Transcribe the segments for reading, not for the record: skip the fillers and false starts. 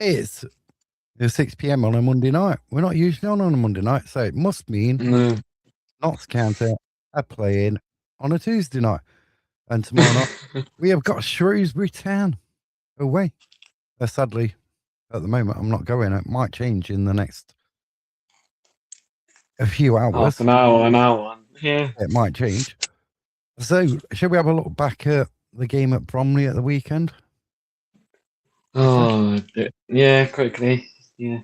It's 6 p.m. on a Monday night. We're not usually on a Monday night, so it must mean No. Notts County are playing on a Tuesday night. And tomorrow night, we have got Shrewsbury Town away. Sadly, at the moment, I'm not going. It might change in the next a few hours. Half an hour. Yeah. It might change. So, shall we have a look back at the game at Bromley at the weekend? Oh, yeah, quickly. Yeah.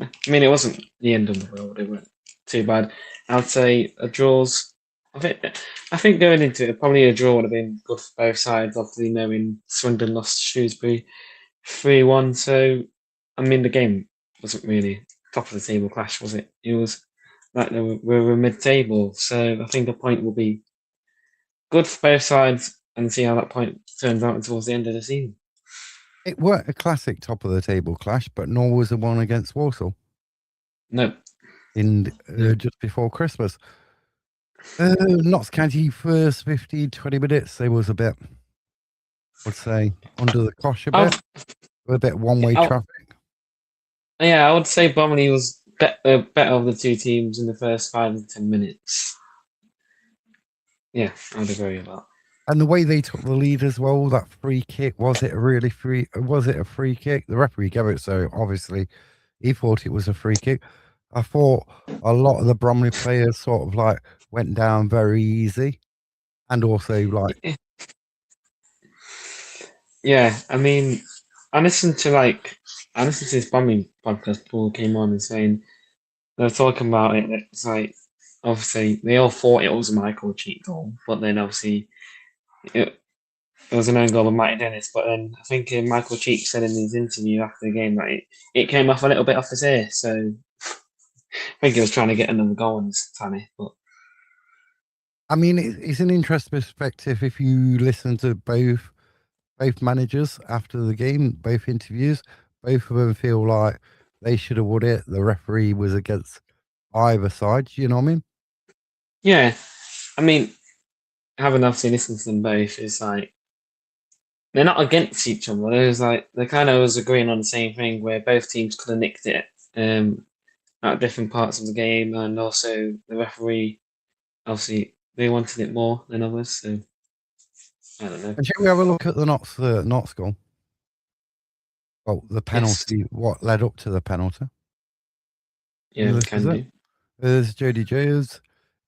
I mean, it wasn't the end of the world. It wasn't too bad. I'd say a draw's. I think going into it, probably a draw would have been good for both sides. Obviously, knowing Swindon lost to Shrewsbury 3-1. So, I mean, the game wasn't really top of the table clash, was it? It was like we were mid-table. So, I think a point will be good for both sides and see how that point turns out towards the end of the season. It weren't a classic top of the table clash, but nor was the one against Walsall. No. In just before Christmas. Notts County first 15, 20 minutes, they was a bit, I'd say, under the cosh a bit. A bit one-way traffic. Yeah, I would say Bromley was better of the two teams in the first 5 to 10 minutes. Yeah, I would agree with that. And the way they took the lead as well, that free kick, was it a free kick? The referee gave it, so obviously he thought it was a free kick. I thought a lot of the Bromley players sort of like went down very easy. And also like... Yeah, I mean, I listened to this Bromley podcast. Paul came on and saying they were talking about it. It's like, obviously, they all thought it was a Michael Cheek goal, but then obviously it was an own goal of Matty Dennis. But then I think Michael Cheek said in his interview after the game that it came off a little bit off his ear. So I think he was trying to get another goal on his tanny. But I mean, it's an interesting perspective if you listen to both managers after the game, both interviews. Both of them feel like they should have won it. The referee was against either side. You know what I mean? yeah, I mean, having obviously listened to them both is like they're not against each other. There's like they kind of was agreeing on the same thing where both teams could have nicked it at different parts of the game, and also the referee obviously they wanted it more than others. So I don't know. And shall we have a look at the Notts goal? Well, the penalty. Yes. What led up to the penalty? Yeah, we can do. There's Jody Jones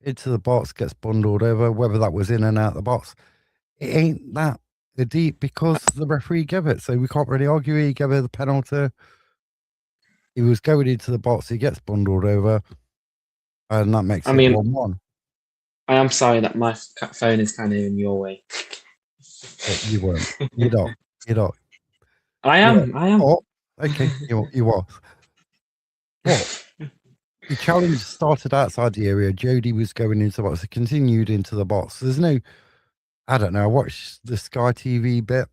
into the box, gets bundled over. Whether that was in and out the box, it ain't that deep because the referee gave it. So we can't really argue. He gave it the penalty. He was going into the box. He gets bundled over, and that makes it 1-1. I am sorry that my phone is kind of in your way. You weren't. You don't. I am. Oh, okay, you was. What? The challenge started outside the area. Jody was going into the box. It continued into the box. There's no... I don't know. I watched the Sky TV bit.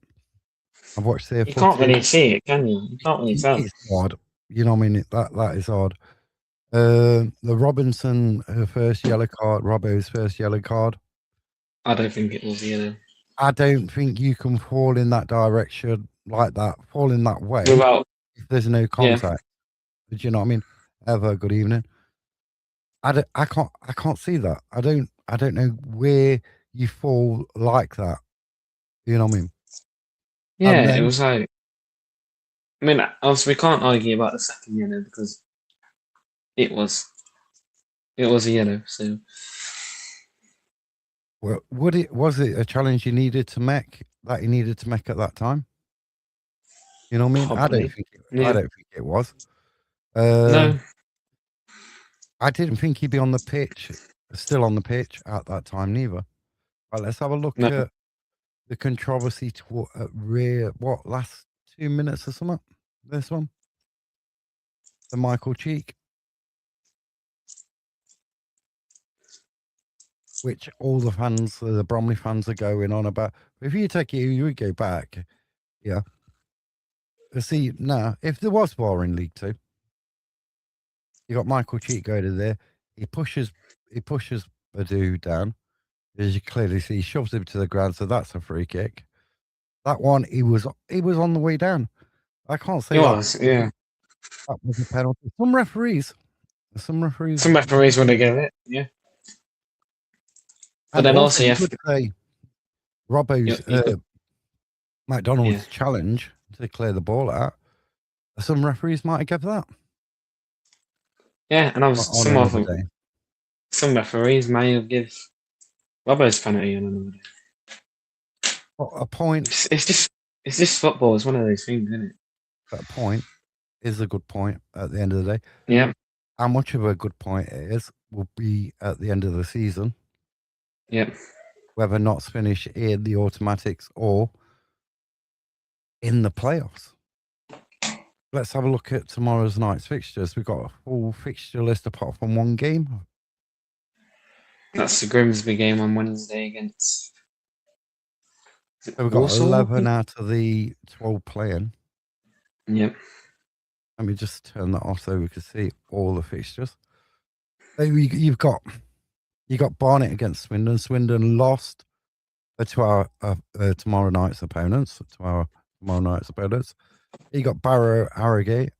I've watched their footage. You can't really see it, can you? You can't really tell. It's odd. You know what I mean? That is odd. The Robinson, her first yellow card, Robbo's first yellow card. I don't think it was yellow. I don't think you can fall in that direction like that, fall in that way if there's no contact. Yeah. Do you know what I mean? Ever good evening. I can't see that. I don't know where you fall like that. You know what I mean? Yeah, then, it was like. I mean, obviously, we can't argue about the second yellow because it was a yellow. So, well, was it a challenge you needed to make at that time? You know what I mean? Probably. I don't think it was. No. I didn't think he'd be on the pitch, still on the pitch at that time neither. Right, let's have a look at the controversy last 2 minutes or something. This one, the Michael Cheek, which all the fans, the Bromley fans, are going on about. If you take it, you would go back, yeah. See now, if there was VAR in League Two, you got Michael Cheek going in there. He pushes a dude down. As you clearly see, he shoves him to the ground, so that's a free kick. That one, he was on the way down. I can't say It that, was, yeah. that was a penalty. Some referees Some referees would have given it, yeah. But and then also also you you have could to. say Robbo's You could, McDonald's yeah. challenge to clear the ball out. Some referees might have given that Yeah, and on another day. some referees may have give Robbo's penalty on another day. But a point, It's just football. It's one of those things, isn't it? a point is a good point at the end of the day. Yeah. How much of a good point it is will be at the end of the season. Yeah. Whether Notts finish in the automatics or in the playoffs. Let's have a look at tomorrow's night's fixtures. We've got a full fixture list apart from one game. That's the Grimsby game on Wednesday against. So we've got Warsaw? 11 out of the 12 playing. Yep. Let me just turn that off so we can see all the fixtures. So you've got Barnet against Swindon. Swindon lost to our tomorrow night's opponents. You got Barrow, Harrogate.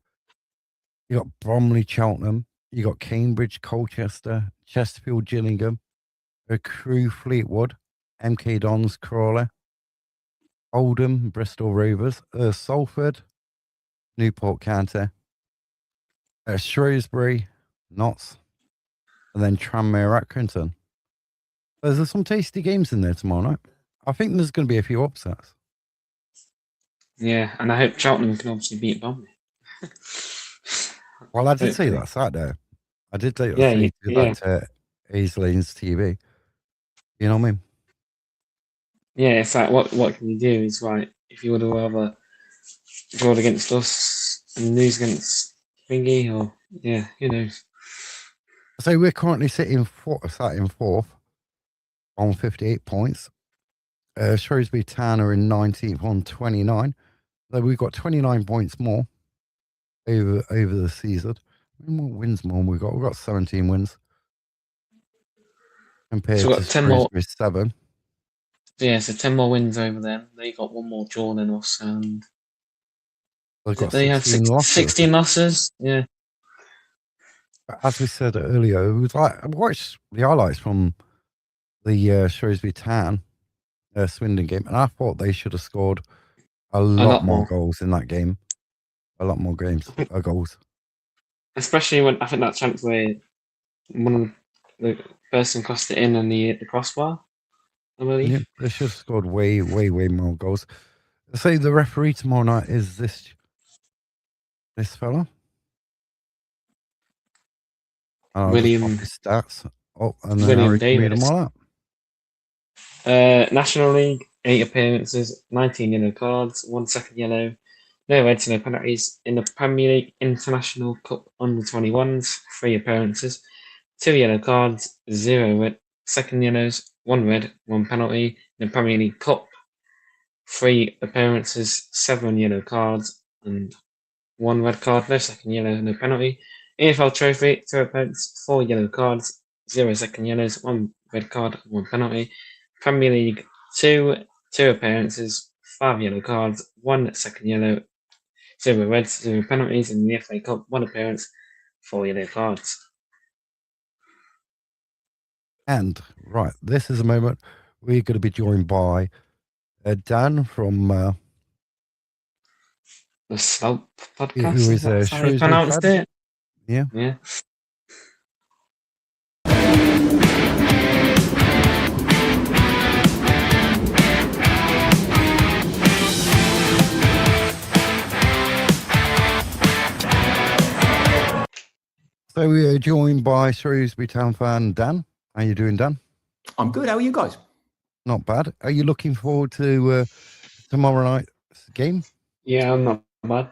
You got Bromley, Cheltenham. You got Cambridge, Colchester, Chesterfield, Gillingham, Crewe, Fleetwood, MK Dons, Crawley, Oldham, Bristol Rovers, Salford, Newport County, Shrewsbury, Notts, and then Tranmere, Accrington. There's some tasty games in there tomorrow night. I think there's going to be a few upsets. Yeah, and I hope Cheltenham can obviously beat Bromley. Well, I did see that Saturday. I did see that to Aisley's TV. You know what I mean? Yeah, it's like what can you do? Is like if you would have rather drawn against us and lose against Thingy, or yeah, who knows? So we're currently sat in fourth on 58 points. Shrewsbury Town are in 19th on 29. So we've got 29 points more over the season. How many more wins more we've got? We've got 17 wins compared to Shrewsbury's 7. Yeah, so 10 more wins over them. They got one more draw than us, and they had 16 losses. Yeah. But as we said earlier, it was like I watched the highlights from the Shrewsbury Town Swindon game, and I thought they should have scored a lot more goals in that game. A lot more goals. Especially when I think that chance where one of the person crossed it in and the crossbar, I believe. Yeah, they should have scored way more goals. Say the referee tomorrow night is this fella. William stats. Oh, and then William Davis. Read them all out. National League, 8 appearances, 19 yellow cards, 1 second yellow, no reds, no penalties. In the Premier League International Cup under 21s, 3 appearances, 2 yellow cards, 0 red, second yellows, 1 red, 1 penalty. In the Premier League Cup, 3 appearances, 7 yellow cards, and 1 red card, no second yellow, no penalty. EFL Trophy, 2 appearances, 4 yellow cards, 0 second yellows, 1 red card, 1 penalty. Premier League 2 appearances, 5 yellow cards, 1 second yellow, 0 reds, 0 penalties. In the FA Cup, 1 appearance, 4 yellow cards. And right, this is a moment we're going to be joined by Dan from the Slope podcast. Who is a Shrewsbury pronounced fan? It? Yeah. So we are joined by Shrewsbury Town fan Dan. How you doing, Dan? I'm good. How are you guys? Not bad. Are you looking forward to tomorrow night's game? Yeah, I'm not bad.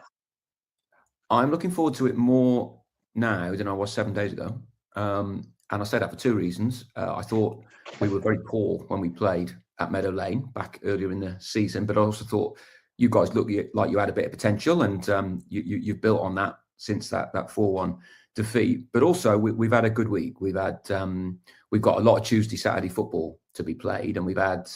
I'm looking forward to it more now than I was 7 days ago. And I say that for 2 reasons. I thought we were very poor when we played at Meadow Lane back earlier in the season, but I also thought you guys looked like you had a bit of potential, and you've built on that since that 4-1 defeat. But also we've had a good week. We've got a lot of Tuesday, Saturday football to be played, and we've had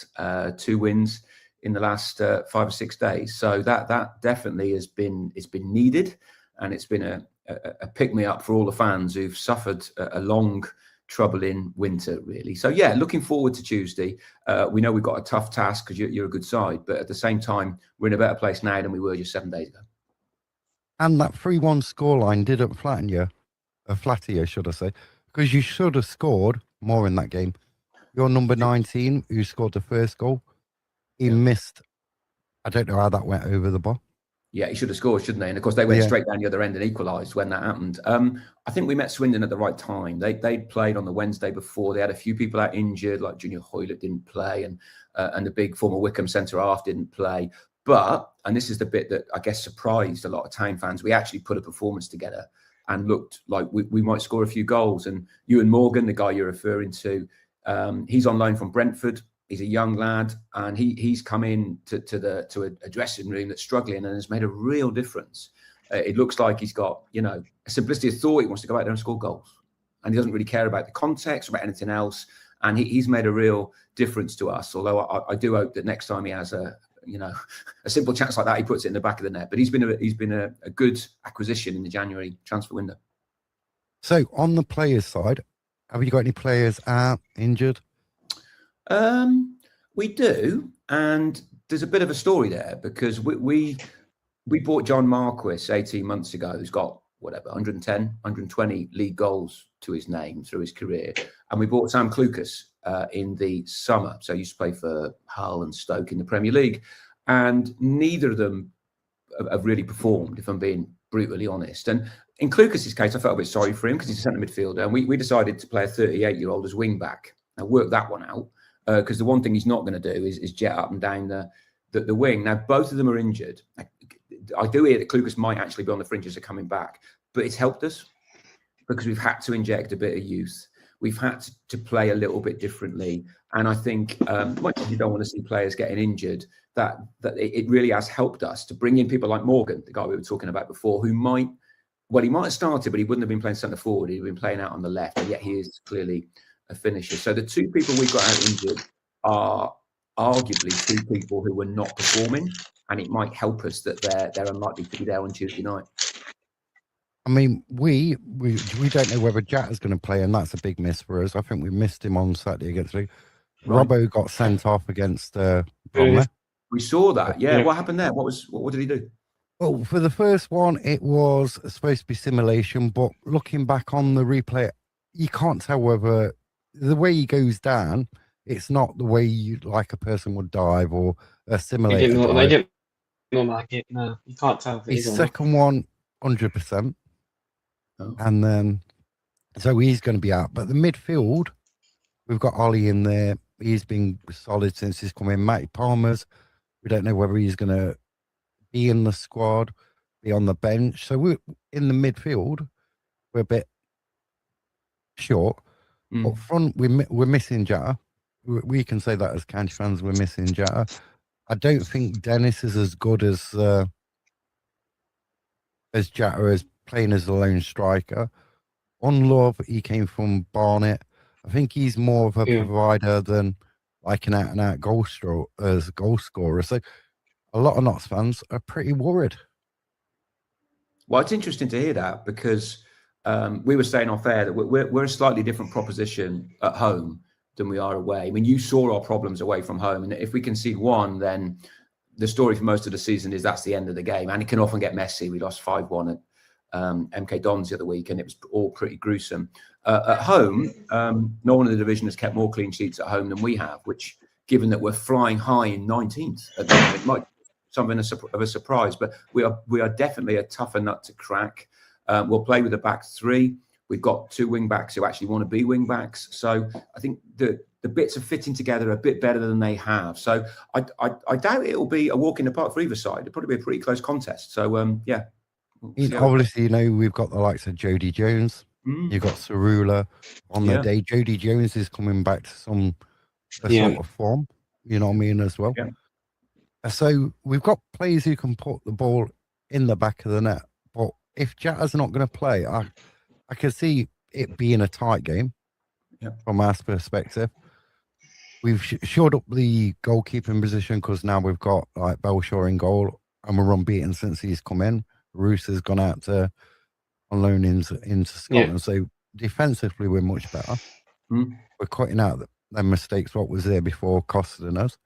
2 wins in the last 5 or 6 days. So that definitely has been needed, and it's been a pick me up for all the fans who've suffered a long troubling winter, really. So yeah, looking forward to Tuesday. We know we've got a tough task because you're a good side, but at the same time, we're in a better place now than we were just 7 days ago. And that 3-1 scoreline didn't flatter you, should I say, because you should have scored more in that game. Your number 19, who scored the first goal, he missed. I don't know how that went over the bar. Yeah, he should have scored, shouldn't they? And of course, they went straight down the other end and equalised when that happened. I think we met Swindon at the right time. They'd played on the Wednesday before. They had a few people out injured, like Junior Hoylett didn't play, and the big former Wickham centre half didn't play. But, and this is the bit that I guess surprised a lot of Town fans, we actually put a performance together and looked like we might score a few goals. And Ewan Morgan, the guy you're referring to, he's on loan from Brentford. He's a young lad, and he's come in to a dressing room that's struggling and has made a real difference. It looks like he's got, a simplicity of thought. He wants to go out there and score goals, and he doesn't really care about the context or about anything else. And he's made a real difference to us. Although I do hope that next time he has a simple chance like that, he puts it in the back of the net. But he's been a good acquisition in the January transfer window. So on the players' side, have you got any players injured? We do, and there's a bit of a story there because we bought John Marquis 18 months ago, who's got 110, 120 league goals to his name through his career, and we bought Sam Clucas in the summer. So he used to play for Hull and Stoke in the Premier League, and neither of them have really performed, if I'm being brutally honest. And in Clucas's case, I felt a bit sorry for him because he's a centre midfielder, and we decided to play a 38-year-old as wing back and work that one out. Because the one thing he's not going to do is jet up and down the wing. Now, both of them are injured. I do hear that Clucas might actually be on the fringes of coming back, but it's helped us because we've had to inject a bit of youth. We've had to play a little bit differently. And I think, much as you don't want to see players getting injured, that it really has helped us to bring in people like Morgan, the guy we were talking about before, who he might have started, but he wouldn't have been playing centre forward. He'd been playing out on the left, and yet he is clearly a finisher. So the two people we've got out injured are arguably two people who were not performing, and it might help us that they're unlikely to be there on Tuesday night. I mean, we don't know whether Jatt is going to play, and that's a big miss for us. I think we missed him on Saturday against Leeds. Right. Robbo got sent off against Bromley. We saw that. Yeah. What happened there? What did he do? Well, for the first one, it was supposed to be simulation, but looking back on the replay, you can't tell whether the way he goes down, it's not the way a person would dive or a simulator. They didn't look like it. No, you can't tell. His second one, 100%. Oh. And then, so he's going to be out. But the midfield, we've got Ollie in there. He's been solid since he's come in. Matty Palmer's, we don't know whether he's going to be in the squad, be on the bench. So we're in the midfield, we're a bit short. Up front, we're missing Jatta. We can say that as County fans, we're missing Jatta. I don't think Dennis is as good as Jatta is playing as a lone striker. On Love, he came from Barnet. I think he's more of a provider than like an out-and-out goal scorer. So a lot of Notts fans are pretty worried. Well, it's interesting to hear that because we were saying off air that we're a slightly different proposition at home than we are away. I mean, you saw our problems away from home, and if we concede one, then the story for most of the season is that's the end of the game, and it can often get messy. We lost 5-1 at MK Dons the other week, and it was all pretty gruesome. At home, no one in the division has kept more clean sheets at home than we have, which, given that we're flying high in 19th at the moment, might be something of a surprise, but we are definitely a tougher nut to crack. We'll play with a back three. We've got two wing backs who actually want to be wing backs. So I think the bits are fitting together a bit better than they have. So I doubt it'll be a walk in the park for either side. It'll probably be a pretty close contest. So yeah. Obviously, we've got the likes of Jody Jones. You've got Cerula on the day. Jody Jones is coming back to some sort of form. You know what I mean, as well. Yeah. So we've got players who can put the ball in the back of the net. But if Jatta's not going to play, I can see it being a tight game from our perspective. we've shored up the goalkeeping position because now we've got like Belshaw in goal, and we're unbeaten since he's come in. Roos has gone out on loan into Scotland, so defensively we're much better. Hmm. We're cutting out the mistakes what was there before costing us.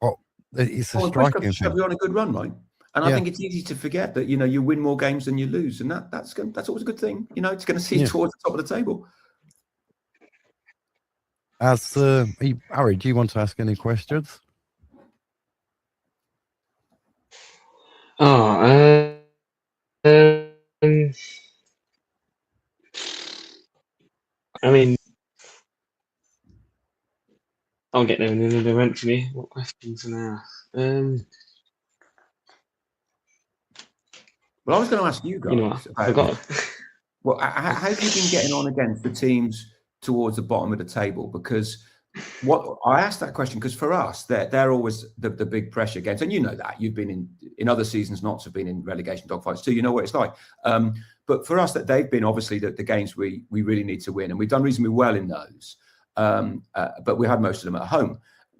But it's a striking thing. You're on a good run, right? And I think it's easy to forget that you win more games than you lose, and that's always a good thing. It's going to see you towards the top of the table. As Harry, do you want to ask any questions? Oh, I mean, I'll get there eventually. What questions can I ask? Well, I was going to ask you guys. You know, I forgot. Well, how have you been getting on against the teams towards the bottom of the table? Because what I asked that question because for us, they're always the big pressure games, and you know that you've been in other seasons. Notts have been in relegation dogfights too. You know what it's like. But for us, that they've been obviously the games we really need to win, and we've done reasonably well in those. But we had most of them at home.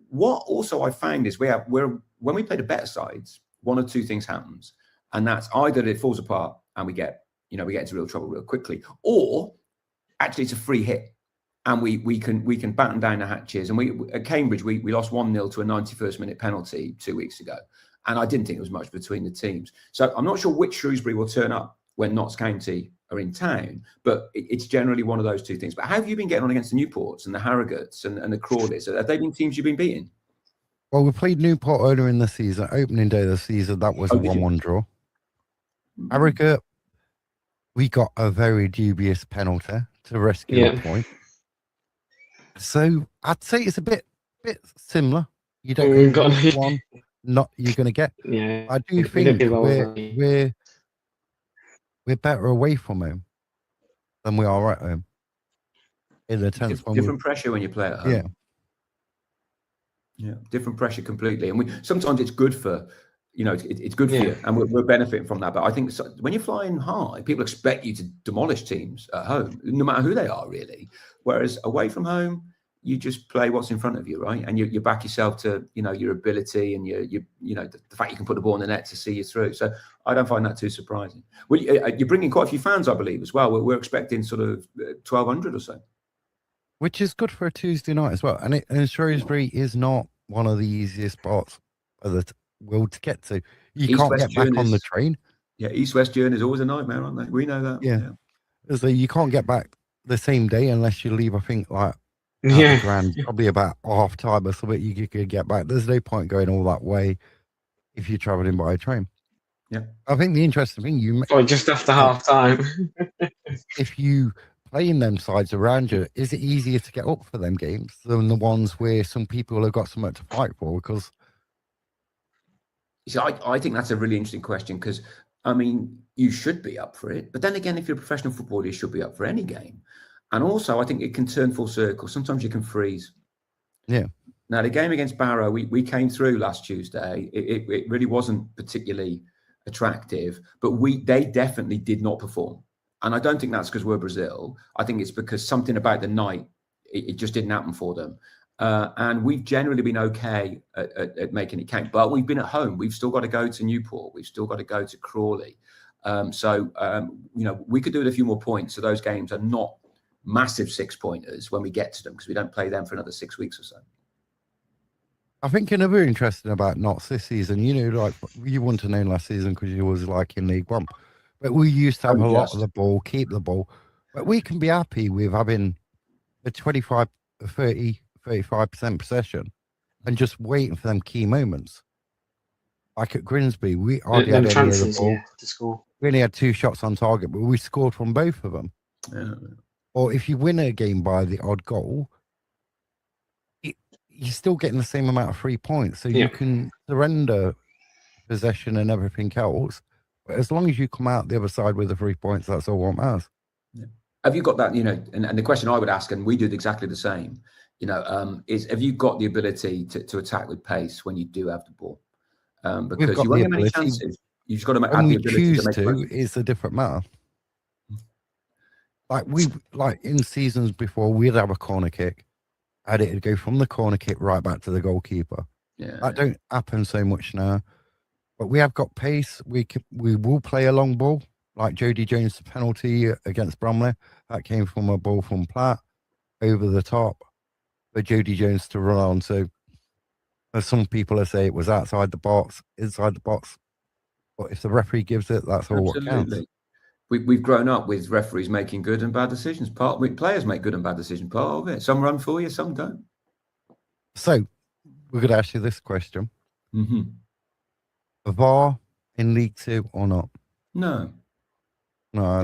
What also I found is when we play the better sides, one of two things happens, and that's either it falls apart and we get into real trouble real quickly, or actually it's a free hit and we can batten down the hatches. And at Cambridge we lost 1-0 to a 91st minute penalty 2 weeks ago, and I didn't think there was much between the teams. So I'm not sure which Shrewsbury will turn up when Notts County are in town, but it's generally one of those two things. But how have you been getting on against the Newports and the Harrogates and the Crawleys? Have they been teams you've been beating? Well, we played Newport earlier in the season, opening day of the season. That was a 1-1 draw. Harrogate, we got a very dubious penalty to rescue a point. So I'd say it's a bit similar. You don't know which one you're going to get. Yeah, I do think we're better away from home than we are at home. In the sense, different pressure when you play at home. Yeah, different pressure completely. And sometimes it's good for. It's good for you, and we're benefiting from that. But I think when you're flying high, people expect you to demolish teams at home, no matter who they are, really. Whereas away from home, you just play what's in front of you, right? And you back yourself to your ability and the fact you can put the ball in the net to see you through. So I don't find that too surprising. Well, you're bringing quite a few fans, I believe, as well. We're expecting sort of 1,200 or so, which is good for a Tuesday night as well. And Shrewsbury is not one of the easiest spots of the world to get to. You can't get back on the train. Yeah, east-west journey is always a nightmare, aren't they? We know that. Yeah. So you can't get back the same day unless you leave, I think, like the Grand, probably about half time or something. You could get back. There's no point going all that way if you're traveling by a train. Yeah. I think the interesting thing just after half time. If you playing them sides around you, is it easier to get up for them games than the ones where some people have got something to fight for? Because I think that's a really interesting question because, I mean, you should be up for it. But then again, if you're a professional footballer, you should be up for any game. And also, I think it can turn full circle. Sometimes you can freeze. Yeah. Now, the game against Barrow, we came through last Tuesday. It really wasn't particularly attractive, but they definitely did not perform. And I don't think that's because we're Brazil. I think it's because something about the night, it just didn't happen for them. And we've generally been okay at making it count, but we've been at home. We've still got to go to Newport. We've still got to go to Crawley. We could do with a few more points. So those games are not massive 6-pointers when we get to them because we don't play them for another 6 weeks or so. I think another interesting about Notts this season, like you wouldn't have known last season because you was like in League One, but we used to have a lot of the ball, keep the ball, but we can be happy with having a 25, 30, 35% possession and just waiting for them key moments. Like at Grimsby, we hardly had any of the ball. To score. We only had 2 shots on target, but we scored from both of them. Yeah. Or if you win a game by the odd goal, you're still getting the same amount of 3 points. So you can surrender possession and everything else. But as long as you come out the other side with the 3 points, that's all what matters. Yeah. Have you got that, and the question I would ask, and we do exactly the same, is have you got the ability to attack with pace when you do have the ball? Because you won't get many chances. You've just got to have the ability to make it. It's a different matter. Like in seasons before, we'd have a corner kick and it'd go from the corner kick right back to the goalkeeper. Yeah. That don't happen so much now. But we have got pace. We will play a long ball, like Jody Jones' penalty against Bromley. That came from a ball from Platt over the top for Jody Jones to run on. So, as some people say, it was outside the box, inside the box. But if the referee gives it, that's all what counts. Absolutely. We've grown up with referees making good and bad decisions. Players make good and bad decisions. Part of it. Some run for you, some don't. So, we're going to ask you this question. Mm-hmm. VAR in League Two or not? No. No, I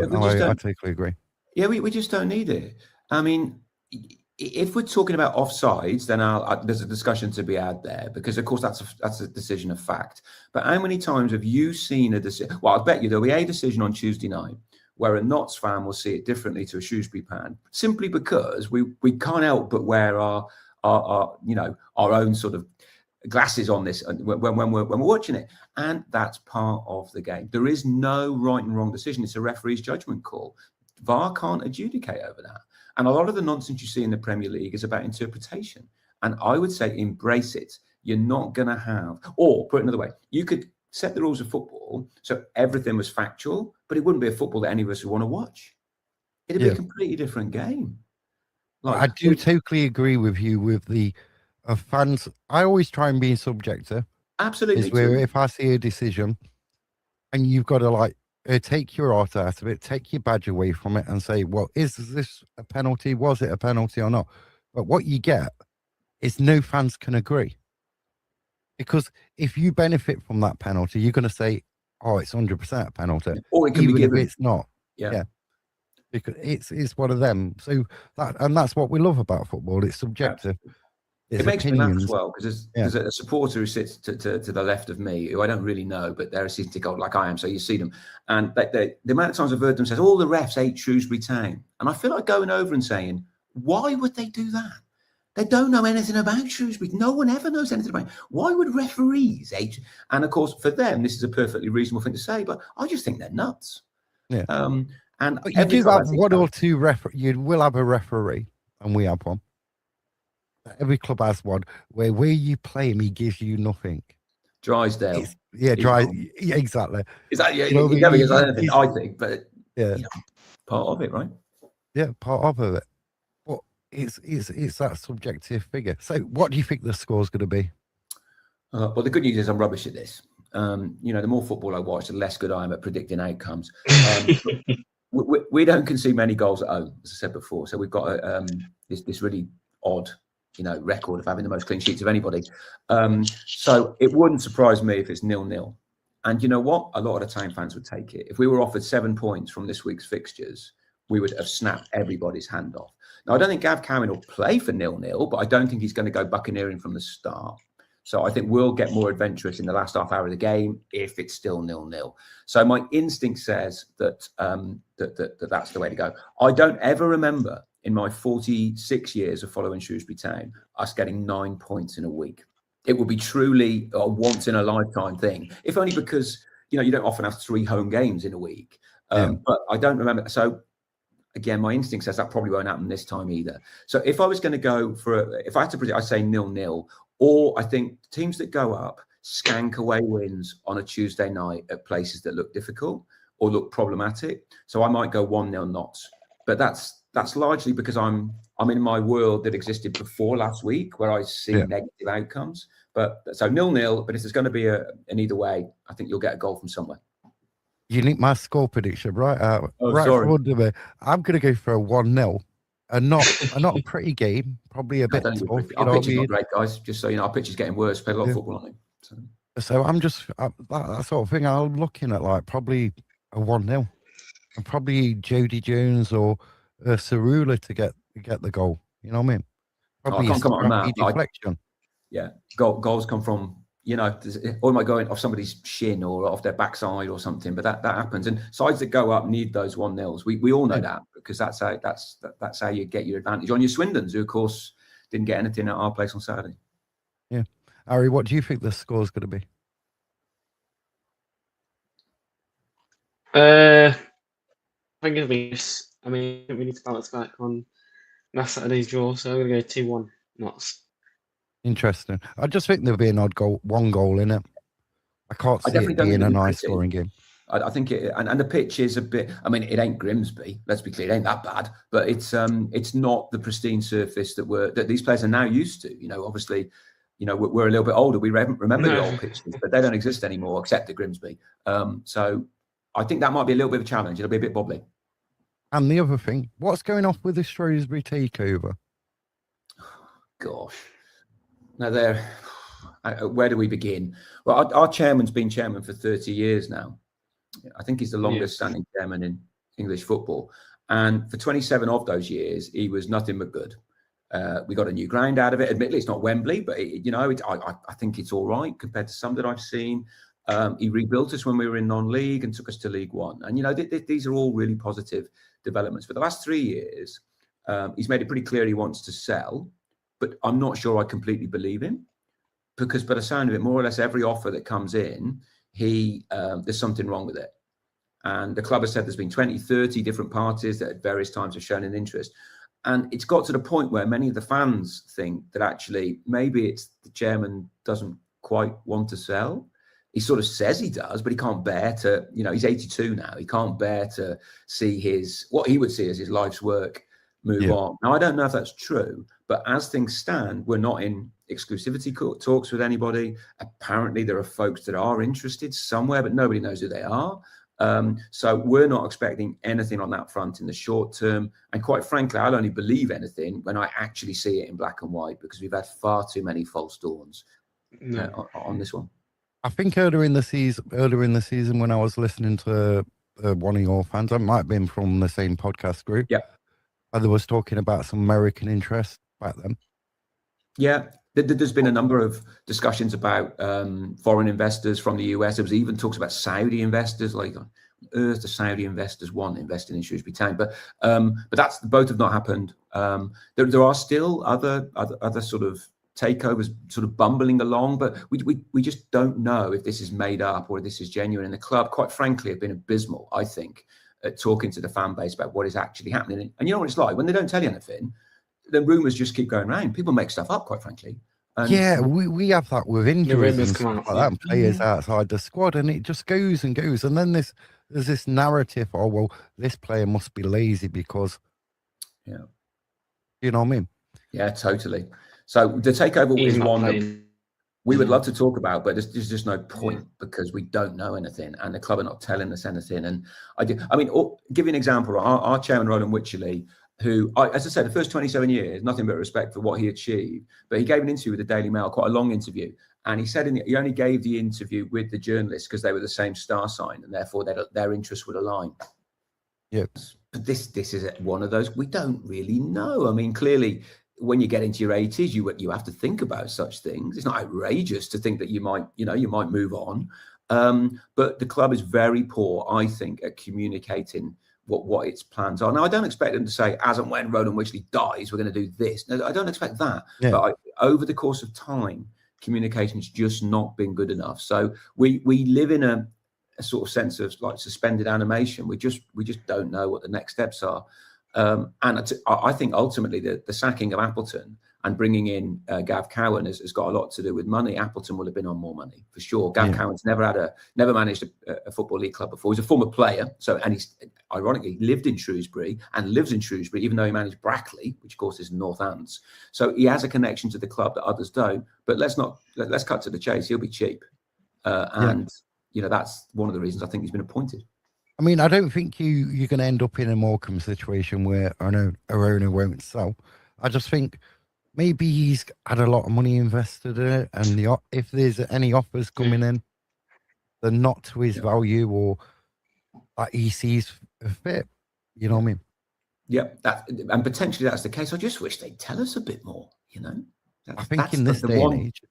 totally agree. Yeah, we just don't need it. I mean, if we're talking about offsides, then there's a discussion to be had there, because of course that's a decision of fact. But how many times have you seen a decision? Well, I bet you there'll be a decision on Tuesday night where a Notts fan will see it differently to a Shrewsbury fan, simply because we can't help but wear our own sort of glasses on this when we're watching it, and that's part of the game. There is no right and wrong decision. It's a referee's judgment call. VAR can't adjudicate over that. And a lot of the nonsense you see in the Premier League is about interpretation. And I would say embrace it. You're not going to have, or put it another way, you could set the rules of football so everything was factual, but it wouldn't be a football that any of us would want to watch. It'd be a completely different game. Like, I do totally agree with you with the fans. I always try and be subjective. Absolutely. Where if I see a decision and you've got to take your art out of it, take your badge away from it and say, well, is this a penalty? Was it a penalty or not? But what you get is no fans can agree. Because if you benefit from that penalty, you're going to say, oh, it's 100% a penalty. Or it can be given. If it's not. Yeah. Because it's one of them. So that's what we love about football. It's subjective. It makes me laugh as well, because there's a supporter who sits to the left of me, who I don't really know, but they're a season ticket holder like I am, so you see them. And the amount of times I've heard them say, all the refs hate Shrewsbury Town. And I feel like going over and saying, why would they do that? They don't know anything about Shrewsbury. No one ever knows anything about it. Why would referees hate? And of course, for them, this is a perfectly reasonable thing to say, but I just think they're nuts. Yeah. And but you do have one or two you will have a referee, and we have one. Every club has one where you play him, he gives you nothing. Drysdale. Yeah, exactly. Is that he never gives anything, I think, but part of it, right? Yeah, part of it. But it's that subjective figure. So what do you think the score's going to be? Well, the good news is I'm rubbish at this. The more football I watch, the less good I am at predicting outcomes. We don't concede many goals at home, as I said before. So we've got this really odd record of having the most clean sheets of anybody. So it wouldn't surprise me if it's 0-0. And you know what? A lot of the Town fans would take it. If we were offered 7 points from this week's fixtures, we would have snapped everybody's hand off. Now, I don't think Gav Cowan will play for 0-0, but I don't think he's going to go buccaneering from the start. So I think we'll get more adventurous in the last half hour of the game if it's still 0-0. So my instinct says that that's the way to go. I don't ever remember in my 46 years of following Shrewsbury Town us getting 9 points in a week. It would be truly a once in a lifetime thing, if only because you don't often have 3 home games in a week. But I don't remember. So again, my instinct says that probably won't happen this time either. So if I was going to go if I had to predict, I'd say 0-0. Or I think teams that go up skank away wins on a Tuesday night at places that look difficult or look problematic. So I might go 1-0 Notts. But that's largely because I'm in my world that existed before last week, where I see negative outcomes. But so 0-0. But if there's going to be an either way, I think you'll get a goal from somewhere. You need my score prediction right out. Sorry. Under me. I'm going to go for a 1-0. And not a pretty game, probably a bit tough. Our pitch is not great, guys. Just so you know, our pitch is getting worse. Played a lot of football on it. So I'm just that sort of thing. I'm looking at probably a 1-0, and probably Jody Jones or Cerula to get the goal. You know what I mean? Probably I can't come on that. Deflection. Goals come from or it might go off somebody's shin or off their backside or something, but that happens. And sides that go up need those 1-0s. We all know that, because that's how you get your advantage on your Swindons, who of course didn't get anything at our place on Saturday. Yeah, Harry, what do you think the score's going to be? I think it'll be. I mean, we need to balance back on last Saturday's draw, so I'm going to go 2-1 Notts. Interesting. I just think there'll be an one goal in it. I can't I see definitely it don't think being a it'll be nice pretty. scoring game. I think it, and the pitch is a bit. I mean, it ain't Grimsby. Let's be clear, it ain't that bad. But it's not the pristine surface that these players are now used to. You know, obviously, you know, we're a little bit older. We remember the old pitches, but they don't exist anymore, except at Grimsby. So I think that might be a little bit of a challenge. It'll be a bit wobbly. And the other thing, what's going off with the Shrewsbury takeover? Gosh, now there. Where do we begin? Well, our chairman's been chairman for 30 years now. I think he's the longest standing chairman in English football. And for 27 of those years, he was nothing but good. We got a new ground out of it. Admittedly, it's not Wembley, but I think it's all right compared to some that I've seen. He rebuilt us when we were in non-league and took us to League One. And, you know, these are all really positive developments. For the last 3 years, he's made it pretty clear he wants to sell, but I'm not sure I completely believe him. Because by the sound of it, more or less every offer that comes in, there's something wrong with it. And the club has said there's been 20, 30 different parties that at various times have shown an interest. And it's got to the point where many of the fans think that actually maybe it's the chairman doesn't quite want to sell. He sort of says he does, but he can't bear to, you know, he's 82 now. He can't bear to see what he would see as his life's work move on. Now, I don't know if that's true, but as things stand, we're not in exclusivity talks with anybody. Apparently, there are folks that are interested somewhere, but nobody knows who they are. So we're not expecting anything on that front in the short term. And quite frankly, I'll only believe anything when I actually see it in black and white, because we've had far too many false dawns on this one. I think earlier in the season when I was listening to one of your fans, I might have been from the same podcast group. Yeah. There was talking about some American interest back then. Yeah. There's been a number of discussions about foreign investors from the US. There was even talks about Saudi investors, like on earth the Saudi investors want investing in Shrewsbury Town. But that's both have not happened. There are still other sort of takeovers sort of bumbling along, but we just don't know if this is made up or if this is genuine. And the club, quite frankly, have been abysmal, I think, at talking to the fan base about what is actually happening. And you know what it's like when they don't tell you anything. The rumours just keep going around. People make stuff up, quite frankly. And we have that with injuries and stuff like that, and players outside the squad, and it just goes and goes. And then there's this narrative, oh, well, this player must be lazy because, you know what I mean? Yeah, totally. So the takeover is one that we would love to talk about, but there's just no point because we don't know anything, and the club are not telling us anything. And I mean, give you an example. Our chairman, Roland Wycherley, who, as I said, the first 27 years, nothing but respect for what he achieved. But he gave an interview with the Daily Mail, quite a long interview. And he said he only gave the interview with the journalists because they were the same star sign and therefore their interests would align. Yes. But this is one of those we don't really know. I mean, clearly, when you get into your 80s, you have to think about such things. It's not outrageous to think that you might move on. But the club is very poor, I think, at communicating what its plans are. Now, I don't expect them to say, as and when Roland Wycherley dies, we're going to do this. No, I don't expect that. Yeah. But over the course of time, communication's just not been good enough. So we live in a sort of sense of like suspended animation. We just don't know what the next steps are. And I think ultimately the sacking of Appleton and bringing in Gav Cowan has got a lot to do with money. Appleton will have been on more money for sure. Gav Cowan's never managed a football league club before. He's a former player, and he's ironically lived in Shrewsbury and lives in Shrewsbury, even though he managed Brackley, which of course is Northants. So he has a connection to the club that others don't. But let's cut to the chase. He'll be cheap, and that's one of the reasons I think he's been appointed. I mean, I don't think you're going to end up in a Morecambe situation where an owner won't sell. I just think maybe he's had a lot of money invested in it, and if there's any offers coming in, they're not to his value or that he sees fit. You know what I mean? Yeah, and potentially that's the case. I just wish they'd tell us a bit more. I think in this day and age,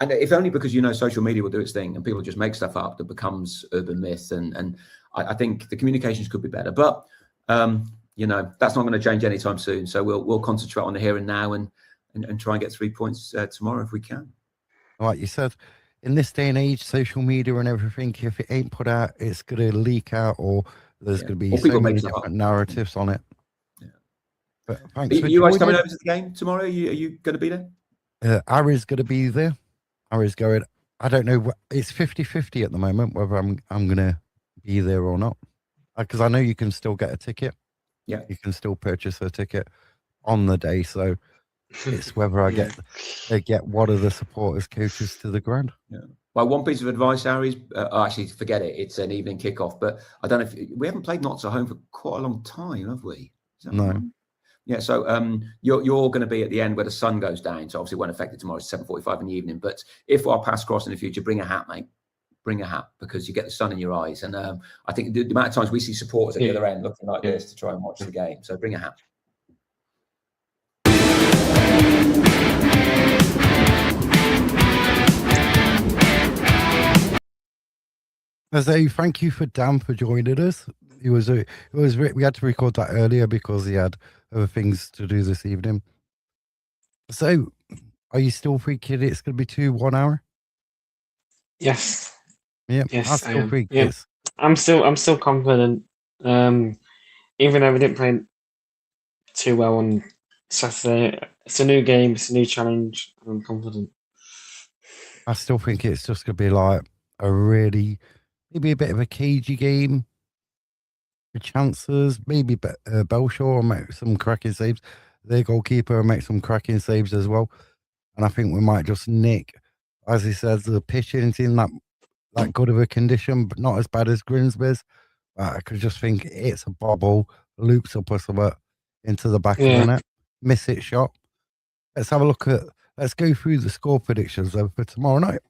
and if only because social media will do its thing and people just make stuff up that becomes urban myth, and I think the communications could be better, but that's not going to change anytime soon. So we'll concentrate on the here and now and try and get 3 points tomorrow if we can. Like you said, in this day and age, social media and everything, if it ain't put out, it's going to leak out, or there's going to be so many different narratives on it. But Are thanks for you guys coming joining. over to the game tomorrow? Are you going to be there? Ari's going to be there. Ari's going. I don't know. It's 50-50 at the moment whether I'm going to be there or not. Because I know you can still get a ticket. Yeah. You can still purchase a ticket on the day. So it's whether I get one of the supporters coaches to the ground. Yeah. Well, one piece of advice, Harry, is actually forget it. It's an evening kickoff, but I don't know if we haven't played Notts at home for quite a long time, have we? Is that No. right? Yeah. So you're going to be at the end where the sun goes down. So obviously, it won't affect it tomorrow. It's 7:45 in the evening. But if our paths cross in the future, bring a hat, mate. Bring a hat because you get the sun in your eyes. And I think the amount of times we see supporters at the other end looking like this to try and watch the game. So bring a hat. So thank you for Dan for joining us. We had to record that earlier because he had other things to do this evening. So, are you still thinking it's going to be 1 hour? Yes. Yeah, Yes, I still think yeah. it's. I'm still confident. Even though we didn't play too well on Saturday, it's a new game, it's a new challenge. I'm confident. I still think it's just going to be like maybe a bit of a cagey game. The chances, maybe Belshaw will make some cracking saves. Their goalkeeper will make some cracking saves as well. And I think we might just nick, as he says, the pitch isn't in that good of a condition, but not as bad as Grimsby's. I could just think it's a bobble, loops up or something into the back of the net, miss it shot. Let's go through the score predictions for tomorrow night.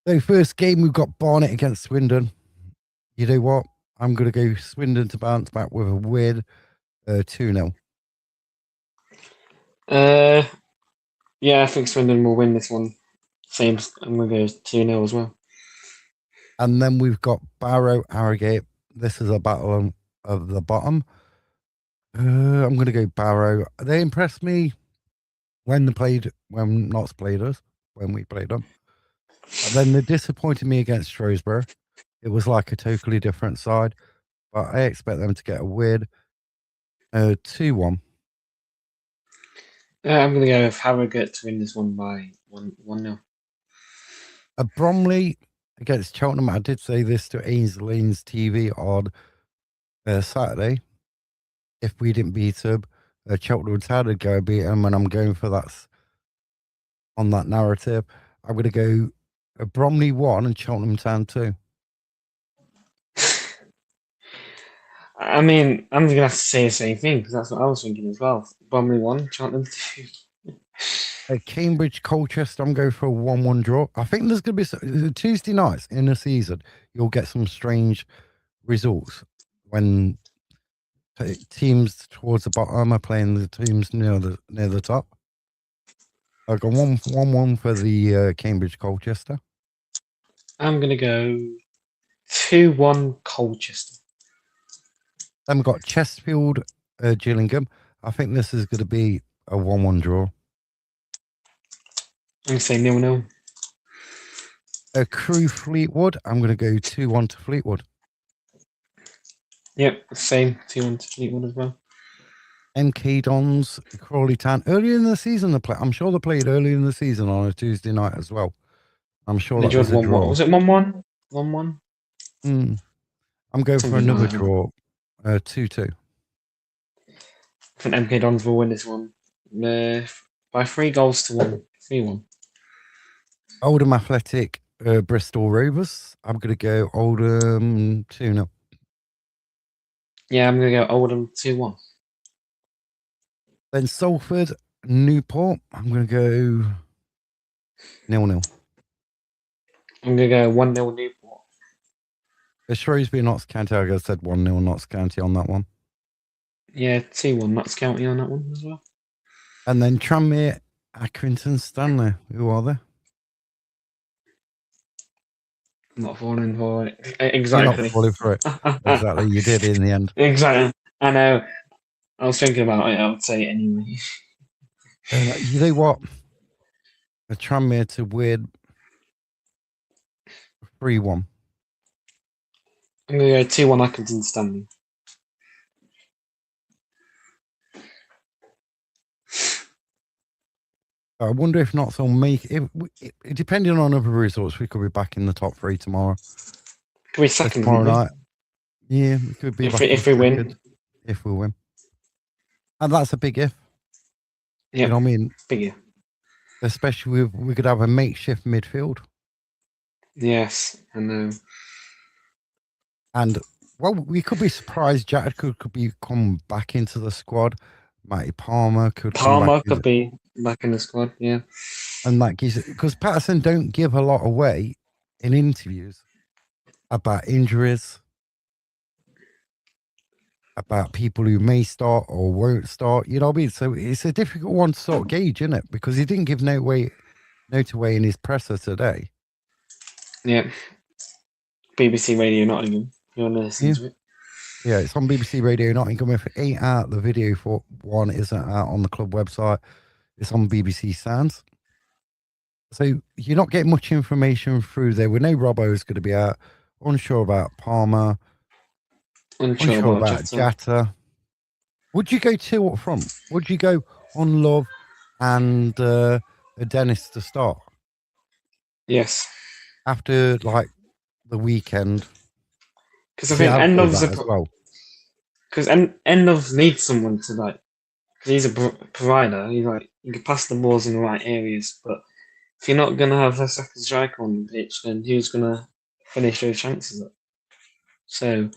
So first game, we've got Barnet against Swindon. You know what? I'm going to go Swindon to bounce back with a win, 2-0. Yeah, I think Swindon will win this one. Same, I'm going to go 2-0 as well. And then we've got Barrow Harrogate. This is a battle of the bottom. I'm going to go Barrow. They impressed me when Notts played us, when we played them. But then they disappointed me against Shrewsbury. It was like a totally different side. But I expect them to get a win, 2-1. I'm going to go with Harrogate to win this one by 1-0. Bromley against Cheltenham. I did say this to Ainsley's TV on Saturday. If we didn't beat them, Cheltenham Town would go beat them, and I'm going for that on that narrative. I'm going to go Bromley 1 and Cheltenham Town 2. I mean, I'm going to have to say the same thing because that's what I was thinking as well. Bromley 1, Cheltenham 2. Cambridge Colchester, I'm going for a 1-1 draw. I think there's going to be Tuesday nights in the season. You'll get some strange results when teams towards the bottom are playing the teams near the top. I've got 1-1 for the Cambridge Colchester. I'm going to go 2-1 Colchester. Then we've got Chesterfield Gillingham. I think this is going to be a 1-1 draw. I'm going to say 0-0. Crewe Fleetwood. I'm going to go 2-1 to Fleetwood. Yep, same. 2-1 to Fleetwood as well. MK Dons Crawley Town. Earlier in the season, I'm sure they played early in the season on a Tuesday night as well. I'm sure that was a draw. Was it 1-1? 1-1? I'm going for another draw. 2-2. I think MK Dons will win this one by 3-1. 3-1. Oldham Athletic Bristol Rovers. I'm going to go Oldham 2-0. Yeah, I'm going to go Oldham 2-1. Then Salford Newport. I'm going to go 0-0. I'm going to go 1-0 Newport. Shrewsbury Notts County. I said 1-0 Notts County on that one. Yeah, 2-1 Notts County on that one as well. And then Tranmere Accrington Stanley. Who are they? I'm not falling for it. Exactly. You're not falling for it. Exactly. You did in the end. Exactly. I know. I was thinking about it. I would say it anyway. You know what? A Tranmere to win 3-1. I'm going to go 2-1 Accrington Stanley. I wonder if Notts will make it. Depending on other results, we could be back in the top 3 tomorrow. Could be second, Tomorrow wouldn't night. Yeah, we could be we? back If in we win. second. If we win. And that's a big if. Yeah. You know what I mean? Big if. Especially if we could have a makeshift midfield. Yes, I know. And, well, we could be surprised. Jack could be come back into the squad. Matty Palmer could come Palmer back. could be back in the squad, yeah. And that gives it, because Patterson don't give a lot away in interviews about injuries, about people who may start or won't start. You know what I mean? So it's a difficult one to sort of gauge, isn't it? Because he didn't give note away in his presser today. Yeah. BBC Radio Nottingham. You want to listen to it? Yeah, it's on BBC Radio Nottingham. If it ain't out, the video for one isn't out on the club website. It's on BBC Sounds. So you're not getting much information through there. We know Robbo is going to be out. Unsure about Palmer. Unsure about Jatta. Would you go 2 up front? Would you go on Love and Dennis to start? Yes. After like the weekend. Because I think Endov's as well. Because Endov needs someone to like. Because he's a provider. He's like you can pass the balls in the right areas, but if you're not gonna have a second striker on the pitch, then who's gonna finish those chances up? So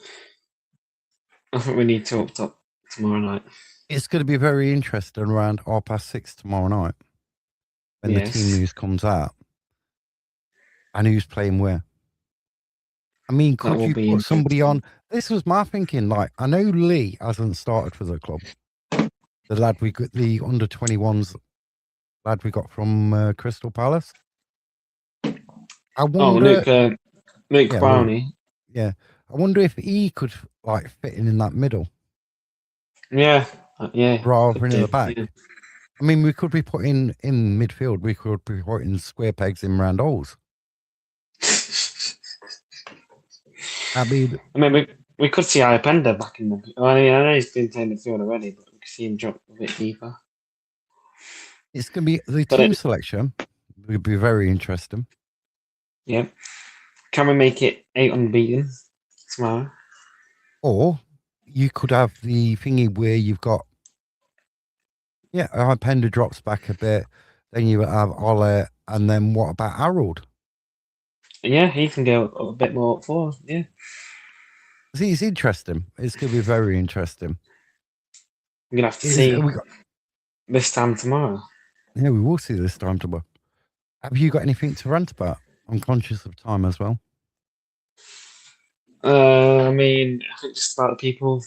I think we need 2 up top tomorrow night. It's going to be very interesting around 6:30 tomorrow night when the team news comes out and who's playing where. I mean, could you put somebody on? This was my thinking. Like, I know Lee hasn't started for the club. The lad we got, the under 21s lad we got from Crystal Palace. I wonder. Luke Brownie. Yeah, I wonder if he could like fit in that middle. Yeah. Rather than in the back. Yeah. I mean, we could be putting in midfield. We could be putting square pegs in round holes. I mean, we could see Iapenda back in the. I know he's been taking the field already, but we could see him drop a bit deeper. It's going to be the team selection. Would be very interesting. Yeah. Can we make it 8 unbeaten tomorrow? Or you could have the thingy where you've got. Yeah, Iapenda drops back a bit. Then you have Ole, and then what about Harold? Yeah, he can go a bit more up forward. Yeah. See, it's interesting. It's going to be very interesting. We're going to have to see this time tomorrow. Yeah, we will see this time tomorrow. Have you got anything to rant about? I'm conscious of time as well. I mean, I think just about the people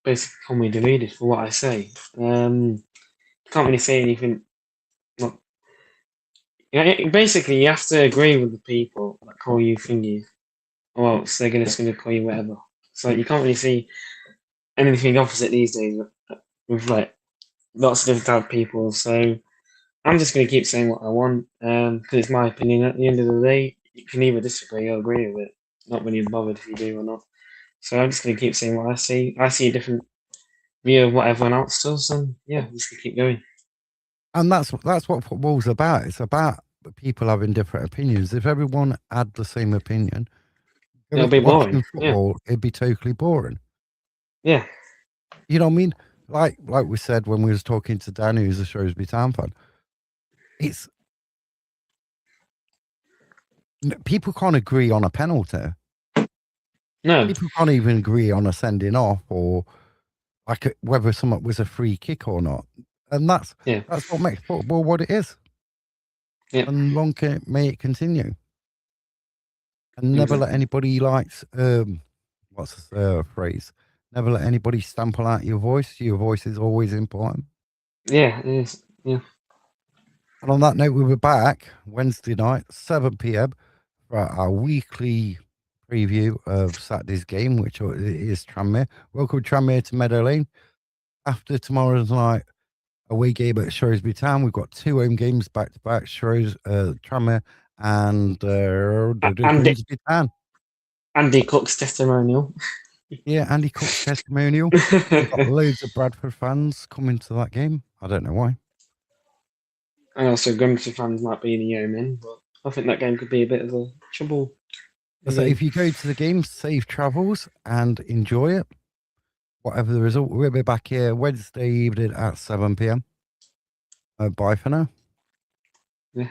basically call me deluded for what I say. Can't really say anything. Basically, you have to agree with the people that call you thingy, or else they're just going to call you whatever. So you can't really see anything opposite these days with like lots of different type of people. So I'm just going to keep saying what I want because it's my opinion. At the end of the day, you can either disagree or agree with it. Not really bothered if you do or not. So I'm just going to keep saying what I see. I see a different view of what everyone else does, and yeah, I'm just going to keep going. And that's what football's about. It's about people having different opinions. If everyone had the same opinion, it'll be boring. Football, it'd be totally boring. Yeah. You know what I mean? Like we said when we was talking to Dan, who's a Shrewsbury Town fan, it's people can't agree on a penalty. No. People can't even agree on a sending off or like whether something was a free kick or not. And that's what makes football what it is. Yeah. And long may it continue. And never let anybody what's the phrase? Never let anybody stamp out your voice. Your voice is always important. Yeah, it is. Yeah. And on that note, we were back Wednesday night, 7 p.m. for our weekly preview of Saturday's game, which is Tranmere. Welcome Tranmere to Meadow Lane. After tomorrow's night away game at Shrewsbury Town, we've got 2 home games back to back: Tranmere and Grimsby Town. Andy Cook's testimonial. Yeah, Andy Cook's testimonial. We've got loads of Bradford fans coming to that game. I don't know why. And also, Grimsby fans might be in the Yeoman, but I think that game could be a bit of a trouble. So if you go to the game, safe travels and enjoy it. Whatever the result, we'll be back here Wednesday evening at 7 p.m. Bye for now. Yeah.